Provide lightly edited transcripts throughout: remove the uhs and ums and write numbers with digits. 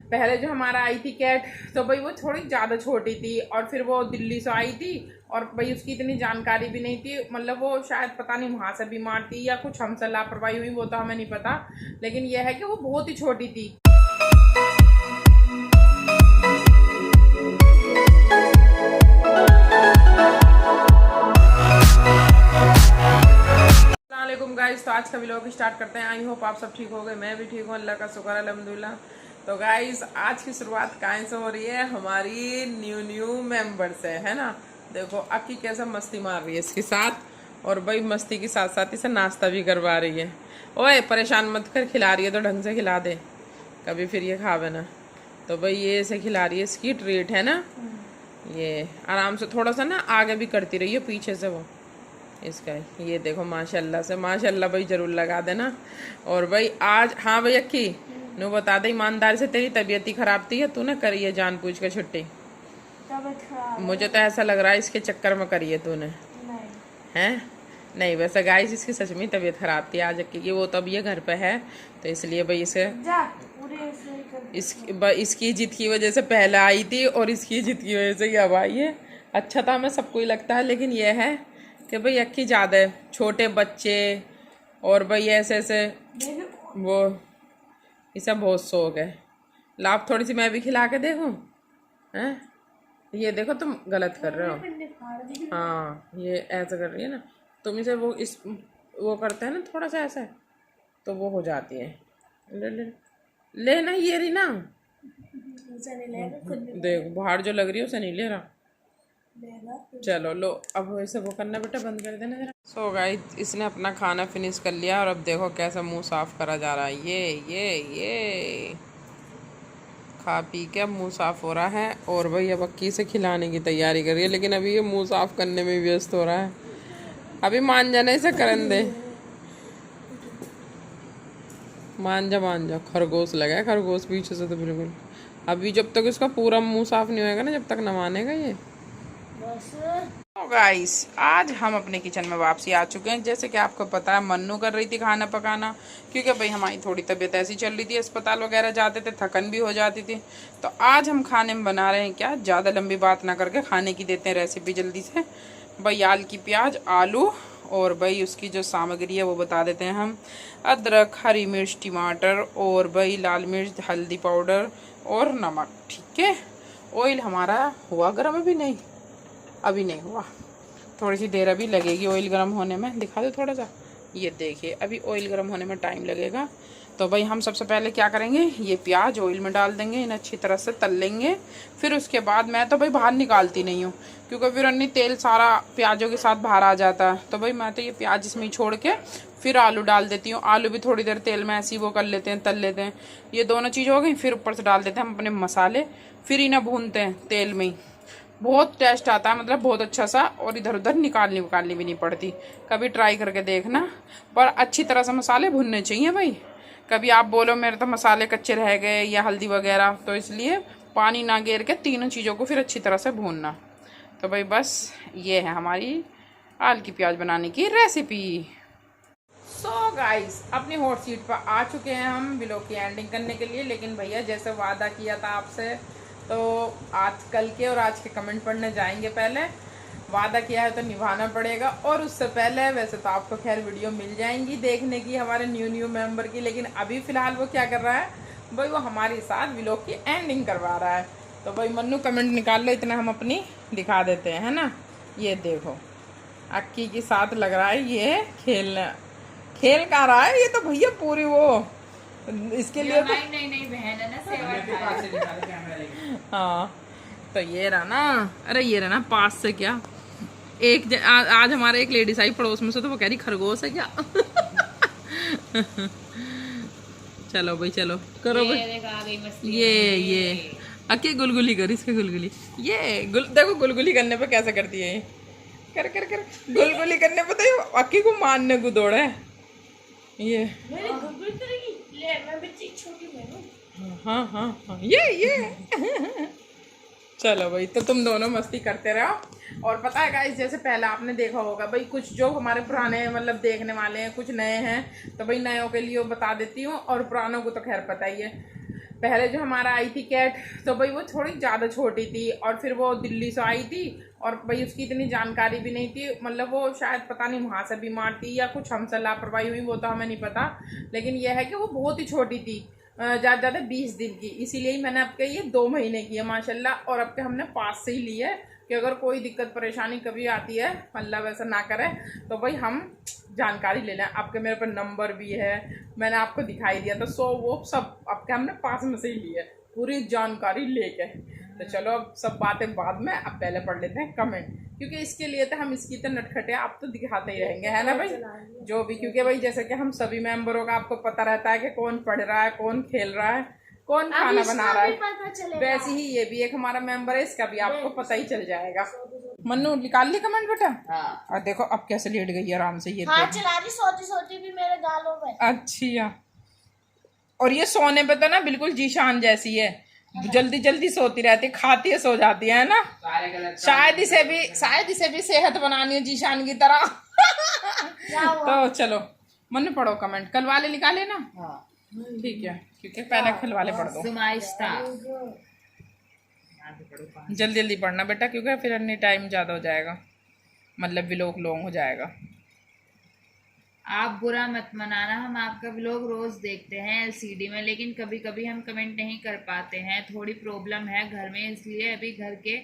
पहले जो हमारा आई थी कैट, तो भाई वो थोड़ी ज़्यादा छोटी थी और फिर वो दिल्ली से आई थी और भाई उसकी इतनी जानकारी भी नहीं थी, मतलब वो शायद पता नहीं वहाँ से बीमार थी या कुछ हमसे लापरवाही हुई, वो तो हमें नहीं पता। लेकिन यह है कि वो बहुत ही छोटी थी। गाइस, तो आज का व्लॉग स्टार्ट करते हैं। आई होप आप सब ठीक हो गए, मैं भी ठीक हूँ, अल्लाह का शुक्र अल्हम्दुलिल्लाह। तो गाइस, आज की शुरुआत कहाँ से हो रही है? हमारी न्यू मेंबर से, है ना। देखो अक्की कैसा मस्ती मार रही है इसके साथ, और भाई मस्ती के साथ साथ इसे नाश्ता भी करवा रही है। ओए परेशान मत कर, खिला रही है तो ढंग से खिला दे, कभी फिर ये खावे ना। तो भाई ये इसे खिला रही है, इसकी ट्रीट है ना। ये आराम से थोड़ा सा ना आगे भी करती रही है पीछे से वो इसका। ये देखो माशाल्लाह से, माशाल्लाह भाई जरूर लगा देना। और भाई आज, हाँ भाई अक्की नु बता दे ईमानदारी से, तेरी तबीयत ही खराब थी या तूने करी है जानबूझ के छुट्टी? मुझे तो ऐसा लग रहा है इसके चक्कर में करी है तूने। हैं? नहीं, वैसे गाइस इसकी सच में तबीयत खराब थी आज अक्की की। वो तब ये घर पे है तो इसलिए भाई इसे इसकी जिद की वजह से पहले आई थी और इसकी जिद की वजह से ये अब आई है। अच्छा था, हमें सबको ही लगता है, लेकिन यह है कि भाई अक्की ज़्यादा है, छोटे बच्चे और भाई ऐसे ऐसे वो, इसे बहुत शौक है। लाभ थोड़ी सी मैं भी खिला के देखूं? हैं? ये देखो तुम गलत कर रहे हो। हाँ ये ऐसा कर रही है ना तुम, इसे वो इस वो करते हैं ना थोड़ा सा ऐसा, तो वो हो जाती है। ले ले ले ना, ये रही ना, देख बाहर जो लग रही है उसे नहीं ले रहा। चलो लो, अब वैसे वो करना बेटा बंद कर देना जरा। सो गाइस, इसने अपना खाना फिनिश कर लिया और अब देखो कैसा मुंह साफ करा जा रहा है। ये खा पी के अब मुंह साफ हो रहा है और भाई अब अक्की से खिलाने की तैयारी कर रही है, लेकिन अभी ये मुंह साफ करने में व्यस्त हो रहा है। अभी मान जाना, इसे करन दे। मान जा, खरगोश लगा है, खरगोश पीछे से तो बिल्कुल। अभी जब तक इसका पूरा मुंह साफ नहीं होएगा ना, जब तक न मानेगा ये। तो गाइस, आज हम अपने किचन में वापसी आ चुके हैं। जैसे कि आपको पता है मन्नू कर रही थी खाना पकाना, क्योंकि भाई हमारी थोड़ी तबीयत ऐसी चल रही थी, अस्पताल वगैरह जाते थे, थकन भी हो जाती थी। तो आज हम खाने में बना रहे हैं क्या, ज़्यादा लंबी बात ना करके खाने की देते हैं रेसिपी जल्दी से। भाई आल की प्याज, आलू और भाई उसकी जो सामग्री है वो बता देते हैं हम। अदरक, हरी मिर्च, टमाटर और भाई लाल मिर्च, हल्दी पाउडर और नमक। ठीक है। ऑयल हमारा हुआ गर्म? अभी नहीं हुआ, थोड़ी सी देर अभी लगेगी ऑयल गर्म होने में। दिखा दो थोड़ा सा, ये देखिए अभी ऑयल गर्म होने में टाइम लगेगा। तो भाई हम सबसे पहले क्या करेंगे, ये प्याज ऑयल में डाल देंगे, इन्हें अच्छी तरह से तल लेंगे। फिर उसके बाद मैं तो भाई बाहर निकालती नहीं हूँ, क्योंकि फिर अन्य तेल सारा प्याजों के साथ बाहर आ जाता है। तो भाई मैं तो ये प्याज इसमें छोड़ के फिर आलू डाल देती हूँ। आलू भी थोड़ी देर तेल में ऐसी वो कर लेते हैं, तल लेते हैं। ये दोनों चीज़ हो गई, फिर ऊपर से डाल देते हैं हम अपने मसाले, फिर इन्हें भूनते हैं तेल में ही। बहुत टेस्ट आता है, मतलब बहुत अच्छा सा, और इधर उधर निकालनी भी नहीं पड़ती। कभी ट्राई करके देखना, पर अच्छी तरह से मसाले भुनने चाहिए भाई। कभी आप बोलो मेरे तो मसाले कच्चे रह गए या हल्दी वगैरह, तो इसलिए पानी ना गेर के तीनों चीज़ों को फिर अच्छी तरह से भूनना। तो भाई बस ये है हमारी आल की प्याज बनाने की रेसिपी। सो गाइस, अपनी हॉट सीट पर आ चुके हैं हम व्लॉग की एंडिंग करने के लिए। लेकिन भैया जैसे वादा किया था आपसे, तो आज कल के और आज के कमेंट पढ़ने जाएंगे। पहले वादा किया है तो निभाना पड़ेगा। और उससे पहले वैसे तो आपको खैर वीडियो मिल जाएंगी देखने की हमारे न्यू मेंबर की, लेकिन अभी फ़िलहाल वो क्या कर रहा है भाई, वो हमारे साथ व्लॉग की एंडिंग करवा रहा है। तो भाई मन्नू कमेंट निकाल लो, इतना हम अपनी दिखा देते हैं, है ना। ये देखो अक्की के साथ लग रहा है ये खेल का रहा है ये तो भैया पूरी वो इसके लिए तो नहीं बहन है ना। हाँ तो ये रहा ना, अरे ये रहा ना पास से क्या, आज हमारे एक लेडीज आई पड़ोस में से, तो वो कह रही खरगोश है क्या। चलो भाई चलो करो भाई। ये अक्की गुलगुली कर, इसके गुलगुली। देखो गुलगुली करने पे कैसे करती है, कर कर कर गुलगुली करने पे तो अक्की को मारने को दौड़ा है ये। हाँ ये चलो भाई, तो तुम दोनों मस्ती करते रहो। और पता है गाइस, जैसे पहले आपने देखा होगा भाई, कुछ जो हमारे पुराने मतलब देखने वाले हैं, कुछ नए हैं, तो भाई नयों के लिए बता देती हूँ, और पुरानों को तो खैर पता ही है। पहले जो हमारा आई थी कैट, तो भाई वो थोड़ी ज़्यादा छोटी थी, और फिर वो दिल्ली से आई थी, और भाई उसकी इतनी जानकारी भी नहीं थी, मतलब वो शायद पता नहीं वहाँ से बीमार थी या कुछ हमसे लापरवाही हुई, वो तो हमें नहीं पता। लेकिन यह है कि वो बहुत ही छोटी थी, ज़्यादा ज़्यादा 20 दिन की, इसीलिए ही मैंने आपके ये 2 महीने की है माशाल्लाह। और अब के हमने पास से ही ली है कि अगर कोई दिक्कत परेशानी कभी आती है, अल्लाह वैसा ना करे, तो भाई हम जानकारी ले लें। आपके मेरे पर नंबर भी है, मैंने आपको दिखाई दिया था, सो वो सब आपके हमने पास में से ही ली है पूरी जानकारी लेके। तो चलो अब सब बातें बाद में, अब पहले पढ़ लेते हैं कमेंट, क्योंकि इसके लिए तो हम इसकी तो नटखटे आप तो दिखाते ही रहेंगे, है ना भाई, जो भी। क्योंकि भाई जैसे कि हम सभी मेंबरों का आपको पता रहता है कि कौन पढ़ रहा है, कौन खेल रहा है, कौन खाना बना रहा है, वैसे ही ये भी एक हमारा मेंबर है, इसका भी आपको पता ही चल जाएगा। मन्नू निकाल ली कमेंट बेटा? हाँ। और देखो अब कैसे लेट गई आराम से, ये हाँ, चला रही, सोती सोती भी मेरे गालों में। अच्छा, और ये सोने पे तो ना बिल्कुल जीशान जैसी है, जल्दी जल्दी सोती रहती, खाती है, सो जाती है ना। शायद इसे भी सेहत बनानी है जीशान की तरह। तो चलो मन्नू पढ़ो कमेंट, कल वाले निकाले ना? ठीक है, क्योंकि पहले कल वाले पढ़ दो, जल्दी जल्दी पढ़ना बेटा, क्योंकि फिर अन्य टाइम ज़्यादा हो जाएगा, मतलब व्लॉग लॉन्ग हो जाएगा। आप बुरा मत मनाना, हम आपका व्लॉग रोज देखते हैं एलसीडी में, लेकिन कभी कभी हम कमेंट नहीं कर पाते हैं, थोड़ी प्रॉब्लम है घर में, इसलिए अभी घर के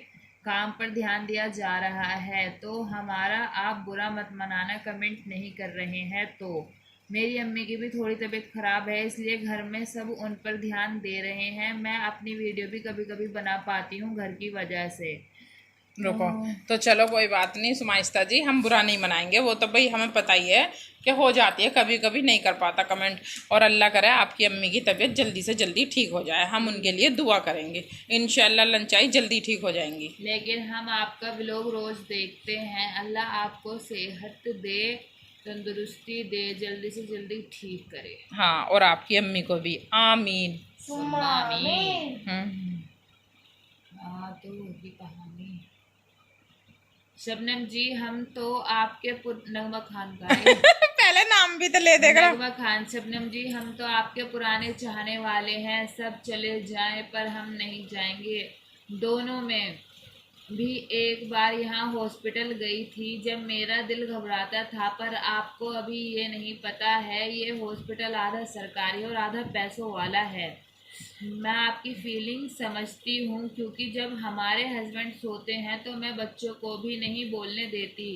काम पर ध्यान दिया जा रहा है, तो हमारा आप बुरा मत मनाना, कमेंट नहीं कर रहे हैं। तो मेरी अम्मी की भी थोड़ी तबीयत ख़राब है, इसलिए घर में सब उन पर ध्यान दे रहे हैं, मैं अपनी वीडियो भी कभी कभी बना पाती हूँ घर की वजह से। रुको, तो चलो कोई बात नहीं सुमाइस्ता जी, हम बुरा नहीं मनाएंगे, वो तो भाई हमें पता ही है कि हो जाती है, कभी कभी नहीं कर पाता कमेंट, और अल्लाह करे आपकी अम्मी की तबीयत जल्दी से जल्दी ठीक हो जाए, हम उनके लिए दुआ करेंगे, इंशाल्लाह लंचाई जल्दी ठीक हो जाएंगी। लेकिन हम आपका व्लॉग रोज देखते हैं, अल्लाह आपको सेहत दे, तंदुरुस्ती दे, जल्दी से जल्दी ठीक करे। हाँ, और आपकी अम्मी को भी, आमीन। हाँ, तो होगी कहानी। शबनम जी, हम तो आपके नगमा खान का पहले नाम भी तो ले देगा नगमा खान। शबनम जी, हम तो आपके पुराने चाहने वाले हैं, सब चले जाएं पर हम नहीं जाएंगे। दोनों में भी एक बार यहाँ हॉस्पिटल गई थी जब मेरा दिल घबराता था, पर आपको अभी ये नहीं पता है, ये हॉस्पिटल आधा सरकारी और आधा पैसों वाला है। मैं आपकी फीलिंग समझती हूँ, क्योंकि जब हमारे हस्बैंड सोते हैं तो मैं बच्चों को भी नहीं बोलने देती।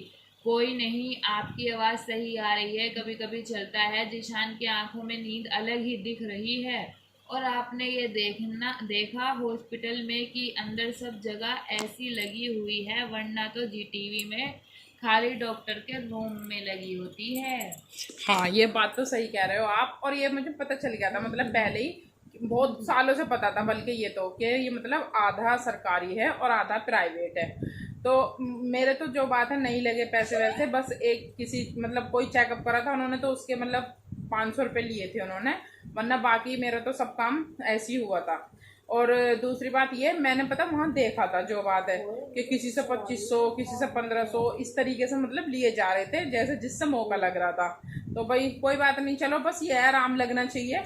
कोई नहीं, आपकी आवाज़ सही आ रही है, कभी कभी चलता है, जिशान की आंखों में नींद अलग ही दिख रही है। और आपने ये देखा हॉस्पिटल में कि अंदर सब जगह ऐसी लगी हुई है, वरना तो जीटीवी में खाली डॉक्टर के रूम में लगी होती है। हाँ, ये बात तो सही कह रहे हो आप, और ये मुझे पता चल गया था, मतलब पहले ही बहुत सालों से पता था, बल्कि ये तो कि ये मतलब आधा सरकारी है और आधा प्राइवेट है। तो मेरे तो जो बात है नहीं लगे पैसे वैसे, बस एक किसी मतलब कोई चेकअप करा था उन्होंने, तो उसके मतलब 500 रुपये लिए थे उन्होंने, वरना बाकी मेरा तो सब काम ऐसे ही हुआ था। और दूसरी बात ये, मैंने पता वहाँ देखा था जो बात है कि किसी से 2500, किसी से 1500, इस तरीके से मतलब लिए जा रहे थे, जैसे जिससे मौका लग रहा था। तो भाई कोई बात नहीं, चलो बस ये आराम लगना चाहिए।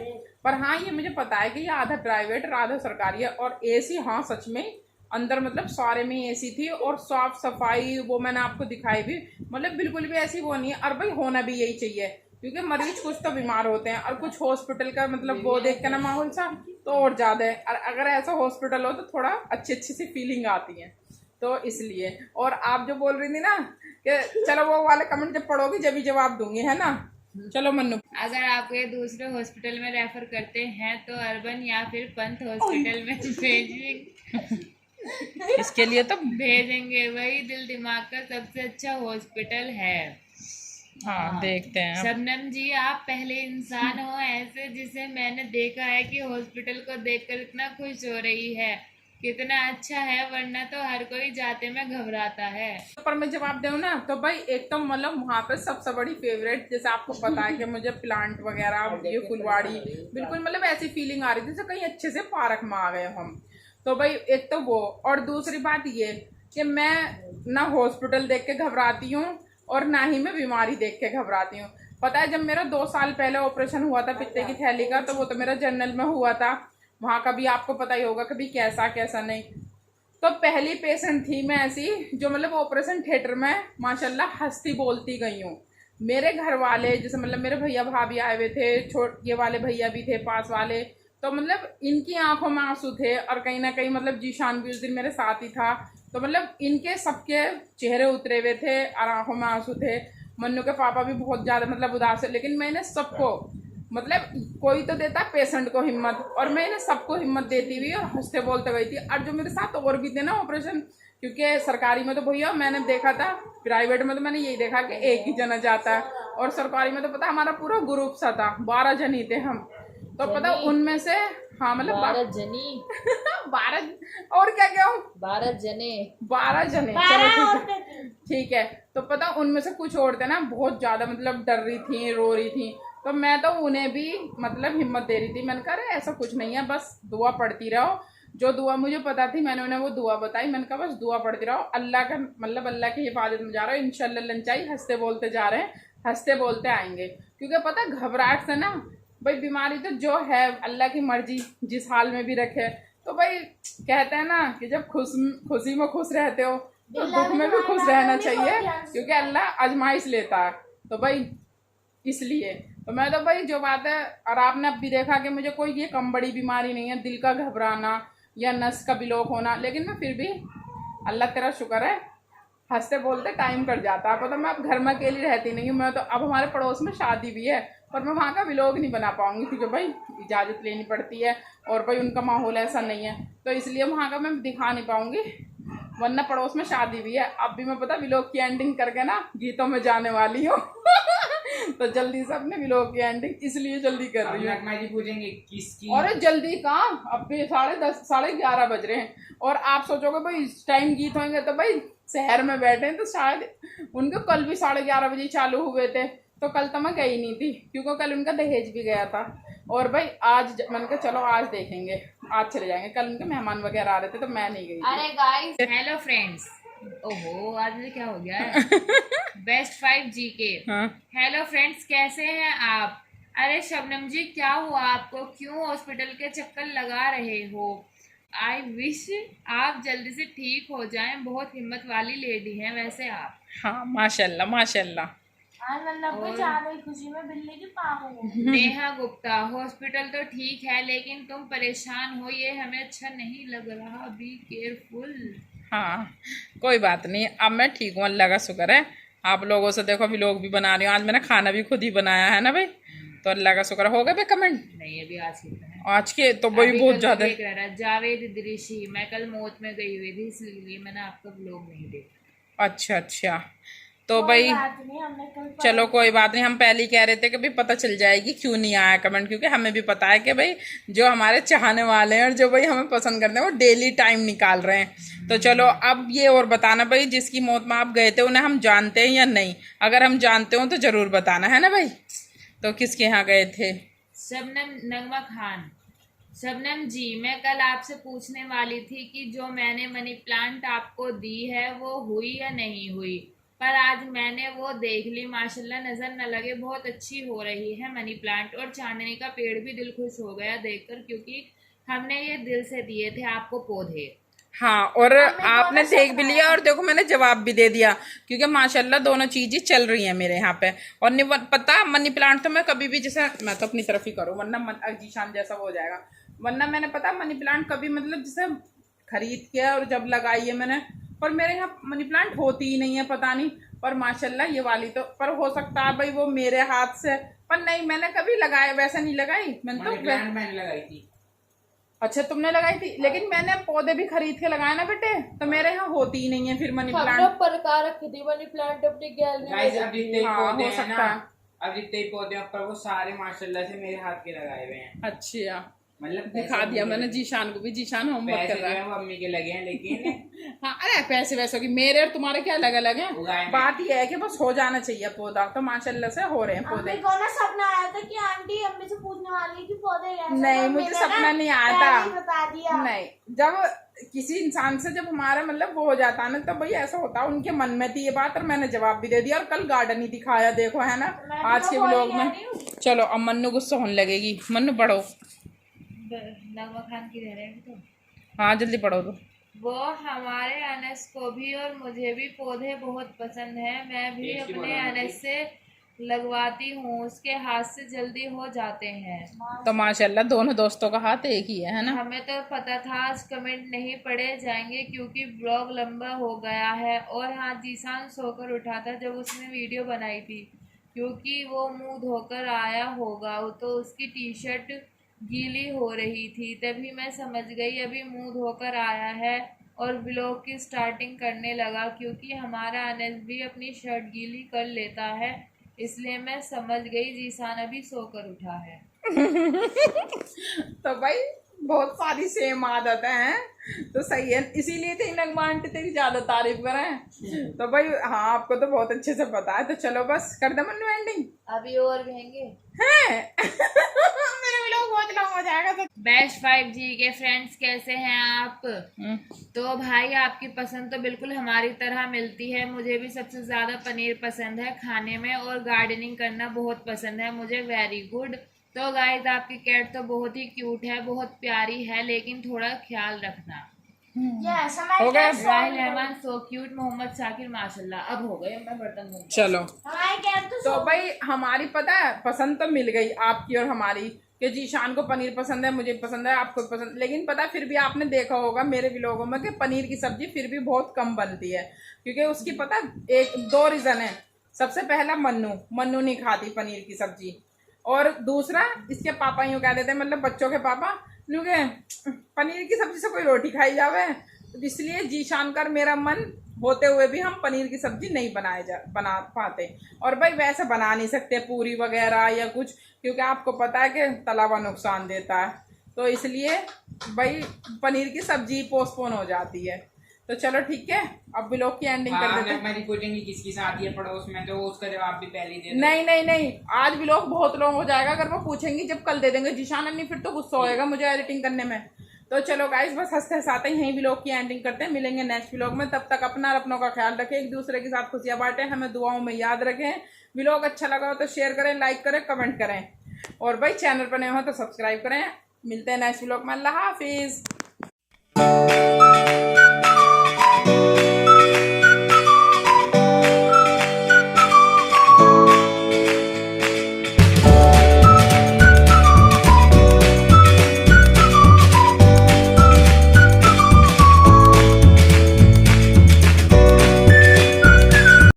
पर हाँ, ये मुझे पता है कि ये आधा प्राइवेट और आधा सरकारी है। और एसी, हाँ सच में अंदर मतलब सारे में एसी थी, और साफ सफाई वो मैंने आपको दिखाई भी, मतलब बिल्कुल भी ऐसी वो नहीं है। और भाई होना भी यही चाहिए, क्योंकि मरीज कुछ तो बीमार होते हैं, और कुछ हॉस्पिटल का मतलब वो देख के ना माहौल सा तो और ज़्यादा है। और अगर ऐसा हॉस्पिटल हो तो थोड़ा अच्छी अच्छी सी फीलिंग आती है, तो इसलिए। और आप जो बोल रही थी ना कि चलो वो वाले कमेंट जब पढ़ोगी जब ही जवाब दूंगी, है ना। चलो मन्नू, अगर आप ये दूसरे हॉस्पिटल में रेफर करते हैं तो अर्बन या फिर पंत हॉस्पिटल में भेजेंगे। इसके लिए तो भेजेंगे, वही दिल दिमाग का सबसे अच्छा हॉस्पिटल है। हाँ, देखते हैं। शबनम जी, आप पहले इंसान हो ऐसे जिसे मैंने देखा है कि हॉस्पिटल को देखकर इतना खुश हो रही है, कितना अच्छा है, वरना तो हर कोई जाते में घबराता है। पर मैं जवाब दूं ना, तो भाई एक तो मतलब वहाँ पे सबसे बड़ी फेवरेट, जैसे आपको पता है कि मुझे प्लांट वगैरह, ये फुलवाड़ी, बिल्कुल मतलब ऐसी फीलिंग आ रही थी जैसे कहीं अच्छे से पार्क में आ गए हम। तो भाई एक तो वो, और दूसरी बात ये कि मैं ना हॉस्पिटल देख के घबराती हूँ और ना ही मैं बीमारी देख के घबराती हूँ। पता है जब मेरा 2 साल पहले ऑपरेशन हुआ था पित्ते की थैली का, तो वो तो मेरा जनरल में हुआ था, वहाँ का भी आपको पता ही होगा कभी कैसा कैसा नहीं। तो पहली पेशेंट थी मैं ऐसी जो मतलब ऑपरेशन थिएटर में माशाल्लाह हंसती बोलती गई हूँ। मेरे घर वाले जैसे मतलब मेरे भैया भाभी आए हुए थे, ये वाले भैया भी थे पास वाले, तो मतलब इनकी आंखों में आंसू थे और कहीं ना कहीं मतलब जीशान भी उस दिन मेरे साथ ही था, तो मतलब इनके सबके चेहरे उतरे हुए थे और आंखों में आंसू थे। मन्नू के पापा भी बहुत ज़्यादा मतलब उदास है, लेकिन मैंने सबको मतलब कोई तो देता पेशेंट को हिम्मत, और मैंने सबको हिम्मत देती हुई और हंसते बोलते गई थी। और जो मेरे साथ और भी थे ना ऑपरेशन, क्योंकि सरकारी में तो भैया मैंने देखा था, प्राइवेट में तो मैंने यही देखा कि एक ही जना जाता है, और सरकारी में तो पता हमारा पूरा ग्रुप सा था, 12 जन ही थे हम। तो पता उनमें से हाँ मतलब 12 जनी 12 और क्या क्या 12 जने 12 जने, चलो ठीक है। तो पता उनमें से कुछ और थे ना बहुत ज्यादा मतलब डर रही थी, रो रही थी, तो मैं तो उन्हें भी मतलब हिम्मत दे रही थी। मैंने कहा अरे ऐसा कुछ नहीं है, बस दुआ पढ़ती रहो। जो दुआ मुझे पता थी मैंने उन्हें वो दुआ बताई। मैंने कहा बस दुआ पढ़ती रहो, अल्लाह का मतलब अल्लाह की हिफाजत में जा रहे हो, इंशाल्लाह लंचाई हंसते बोलते जा रहे हैं, हंसते बोलते आएंगे। क्योंकि पता घबराहट से ना भाई बीमारी तो जो है अल्लाह की मर्जी जिस हाल में भी रखे, तो भाई कहते हैं ना कि जब खुशी में खुश रहते हो तो दुख में भी खुश रहना चाहिए, क्योंकि अल्लाह आजमाइश लेता है। तो भाई इसलिए तो मैं तो भाई जो बात है, और आपने अब भी देखा कि मुझे कोई ये कम बड़ी बीमारी नहीं है, दिल का घबराना या नस का ब्लॉक होना, लेकिन मैं फिर भी अल्लाह तेरा शुक्र है हंसते बोलते टाइम कट जाता है। पता मैं अब घर में अकेली रहती नहीं हूँ, मैं तो अब हमारे पड़ोस में शादी भी है, पर मैं वहाँ का व्लॉग नहीं बना पाऊंगी क्योंकि भाई इजाज़त लेनी पड़ती है, और भाई उनका माहौल ऐसा नहीं है, तो इसलिए वहाँ का मैं दिखा नहीं पाऊंगी। वरना पड़ोस में शादी भी है, अब भी मैं पता व्लॉग की एंडिंग करके ना गीतों में जाने वाली हूँ तो जल्दी से अपने व्लॉग की एंडिंग इसलिए जल्दी कर रही हूँ। पूछेंगे किसकी? अरे जल्दी कहाँ, अब भी 10:30 11:30 बज रहे हैं, और आप सोचोगे भाई इस टाइम गीत होंगे, तो भाई शहर में बैठे हैं तो शायद उनके कल भी 11:30 बजे चालू हुए थे, तो कल तो मैं गई नहीं थी क्योंकि कल उनका दहेज भी गया था। और भाई आज मैंने कहा चलो आज देखेंगे, आज चले जाएंगे, कल उनके मेहमान वगैरह आ रहे थे तो मैं नहीं गई। अरे गाइस हेलो फ्रेंड्स, ओहो आज मुझे क्या हो गया है बेस्ट 5 जीके। हेलो फ्रेंड्स, कैसे हैं आप? अरे शबनम जी क्या हुआ आपको, क्यों हॉस्पिटल के चक्कर लगा रहे हो? आई विश आप जल्दी से ठीक हो जाएं, बहुत हिम्मत वाली लेडी हैं वैसे आप। हाँ माशाल्लाह माशाल्लाह। खुशी में बिल्ली की पाऊँ। नेहा गुप्ता, हॉस्पिटल तो ठीक है लेकिन तुम परेशान हो, ये हमें अच्छा नहीं लग रहा, बी केयरफुल। हाँ कोई बात नहीं, अब मैं ठीक हूँ, अल्लाह का शुक्र है। आप लोगों से देखो व्लॉग भी बना रही हूँ, आज मैंने खाना भी खुद ही बनाया है ना भाई, तो अल्लाह का शुक्र। हो गए भाई कमेंट? नहीं अभी आज के तो भाई बहुत ज्यादा। जावेद दृषि, मैं कल मौत में गई हुई थी इसलिए मैंने आपका व्लॉग नहीं देखा। अच्छा तो भाई चलो कोई बात नहीं, हम पहले ही कह रहे थे कि भाई पता चल जाएगी क्यों नहीं आया कमेंट, क्योंकि हमें भी पता है कि भाई जो हमारे चाहने वाले हैं और जो भाई हमें पसंद करते हैं वो डेली टाइम निकाल रहे हैं। तो चलो अब ये और बताना भाई जिसकी मौत में आप गए थे उन्हें हम जानते हैं या नहीं, अगर हम जानते हो तो जरूर बताना है ना भाई। तो किसके यहाँ गए थे? शबनम नगमा खान। शबनम जी मैं कल आपसे पूछने वाली थी कि जो मैंने मनी प्लांट आपको दी है वो हुई या नहीं हुई, पर आज मैंने वो देख ली, माशाल्लाह नजर न लगे बहुत अच्छी हो रही है मनी प्लांट, और चांदनी का पेड़ भी दिल खुश हो गया देखकर, क्योंकि हमने ये दिल से दिए थे आपको पौधे। हाँ और आपने देख भी लिया और देखो मैंने जवाब भी दे दिया, क्योंकि माशाल्लाह दोनों चीजें चल रही हैं मेरे यहाँ पे। और पता मनी प्लांट तो मैं कभी भी, जैसे मैं तो अपनी तरफ ही करूँ वरना जीशान जैसा वो हो जाएगा, वरना मैंने पता मनी प्लांट कभी मतलब जैसे खरीद के और जब लगाई है मैंने, पर मेरे यहाँ मनी प्लांट होती ही नहीं है पता नहीं, पर माशाल्लाह ये वाली तो, पर हो सकता है भाई वो मेरे हाथ से, पर नहीं मैंने कभी लगाया वैसे नहीं लगाई मैंने तो मैंने लगाई थी। अच्छा तुमने लगाई थी, लेकिन मैंने पौधे भी खरीद के लगाए ना बेटे, तो मेरे यहाँ होती ही नहीं है फिर मनी प्लांट। प्रकार रखी थी मनी प्लांट अपनी गैलरी में। अब जितने पौधे हो सकता है, अब जितने पौधे ऊपर वो सारे माशाल्लाह से मेरे हाथ के लगाए हुए हैं। अच्छा मतलब दिखा दिया मैंने जीशान को भी, जीशान होमवर्क कर रहा है। वो अम्मी के लगे हैं लेकिन हाँ अरे पैसे वैसे की मेरे और तुम्हारे क्या अलग अलग हैं, बात यह है कि बस हो जाना चाहिए पौधा, तो माशाल्लाह से हो रहे हैं पौधे। को ना सपना आया था कि आंटी अम्मी से पूछने वाली कि पौधे कैसे, नहीं मुझे सपना नहीं आया था, बता दिया। नहीं जब किसी इंसान से जब हमारा मतलब वो हो जाता है ना, तो भाई ऐसा होता है, उनके मन में थी ये बात और मैंने जवाब भी दे दिया, और कल गार्डन ही दिखाया देखो है ना आज के व्लॉग में। चलो अब मन्नू गुस्सा होने लगेगी, मन्नू बढ़ो नगमा खान की रह रहे हैं तो हाँ जल्दी पढ़ो तो। वो हमारे अनस को भी और मुझे भी पौधे बहुत पसंद है। मैं भी अपने अनस से लगवाती हूँ, उसके हाथ से जल्दी हो जाते हैं। तो माशाल्लाह दोनों दोस्तों का हाथ एक ही है ना। हमें तो पता था आज कमेंट नहीं पढ़े जाएंगे क्योंकि ब्लॉग लंबा हो गया है। और हाँ, जीसान सोकर उठा था जब उसने वीडियो बनाई थी, क्योंकि वो मुंह धोकर आया होगा तो उसकी टी शर्ट गीली हो रही थी। तभी मैं समझ गई अभी मुंह धोकर आया है और ब्लॉग की स्टार्टिंग करने लगा, क्योंकि हमारा अनस भी अपनी शर्ट गीली कर लेता है, इसलिए मैं समझ गई जीसान अभी सोकर उठा है। तो भाई बहुत सारी सेम आदतें हैं तो सही है, इसीलिए तो नगमा आंटी तेरी ज्यादा तारीफ करें। तो भाई हाँ, आपको तो बहुत अच्छे से पता है। तो चलो बस कर दे मन्नू एंडिंग। अभी और कहेंगे हैं मेरे व्लॉग बहुत लंबा हो जाएगा तो। बेस्ट 5G के फ्रेंड्स, कैसे हैं आप? तो भाई आपकी पसंद तो बिल्कुल हमारी तरह मिलती है। मुझे भी सबसे ज्यादा पनीर पसंद है खाने में, और गार्डनिंग करना बहुत पसंद है मुझे। Very good. तो गाइस, आपकी कैट तो बहुत ही क्यूट है, बहुत प्यारी है, लेकिन थोड़ा ख्याल रखना। यस हो हमारे गया? Cat Rahil Rahman so cute, Mohammad Shakir माशाल्लाह। अब हो गए, मैं बर्तन धो। चलो हमारे कैट तो भाई हमारी पता है पसंद तो मिल गई आपकी और हमारी, कि जीशान को पनीर पसंद है, मुझे पसंद है, आपको पसंद। लेकिन पता है फिर भी आपने देखा होगा मेरे व्लॉगों में कि पनीर की सब्जी फिर भी बहुत कम बनती है, क्योंकि उसकी पता है एक दो रीजन है। सबसे पहला मन्नू नहीं खाती पनीर की सब्जी, और दूसरा इसके पापा यूँ कह देते हैं, मतलब बच्चों के पापा यूँ के पनीर की सब्जी से कोई रोटी खाई जावे। तो इसलिए जीशान कर मेरा मन होते हुए भी हम पनीर की सब्जी नहीं बना पाते। और भाई वैसे बना नहीं सकते पूरी वगैरह या कुछ, क्योंकि आपको पता है कि तला हुआ नुकसान देता है। तो इसलिए भाई पनीर की सब्जी पोस्टपोन हो जाती है। तो चलो ठीक है, अब व्लॉग की एंडिंग कर देते हैं। मेरी पूछेंगी किसकी शादी है पड़ोस में, तो उसका जवाब भी पहले ही दे दो। नहीं, आज व्लॉग बहुत लॉन्ग हो जाएगा अगर वो पूछेंगी, जब कल दे देंगे जीशान अन्नी, फिर तो गुस्सा होएगा मुझे एडिटिंग करने में। तो चलो गाइस, बस हंसते हंसाते ही यहीं व्लॉग की एंडिंग करते हैं। मिलेंगे नेक्स्ट व्लॉग में, तब तक अपना और अपनों का ख्याल रखें, एक दूसरे के साथ खुशियां बांटें, हमें दुआओं में याद रखें। व्लॉग अच्छा लगा हो तो शेयर करें, लाइक करें, कमेंट करें, और भाई चैनल पर नए हो तो सब्सक्राइब करें। मिलते हैं नेक्स्ट व्लॉग में। अल्लाह हाफिज।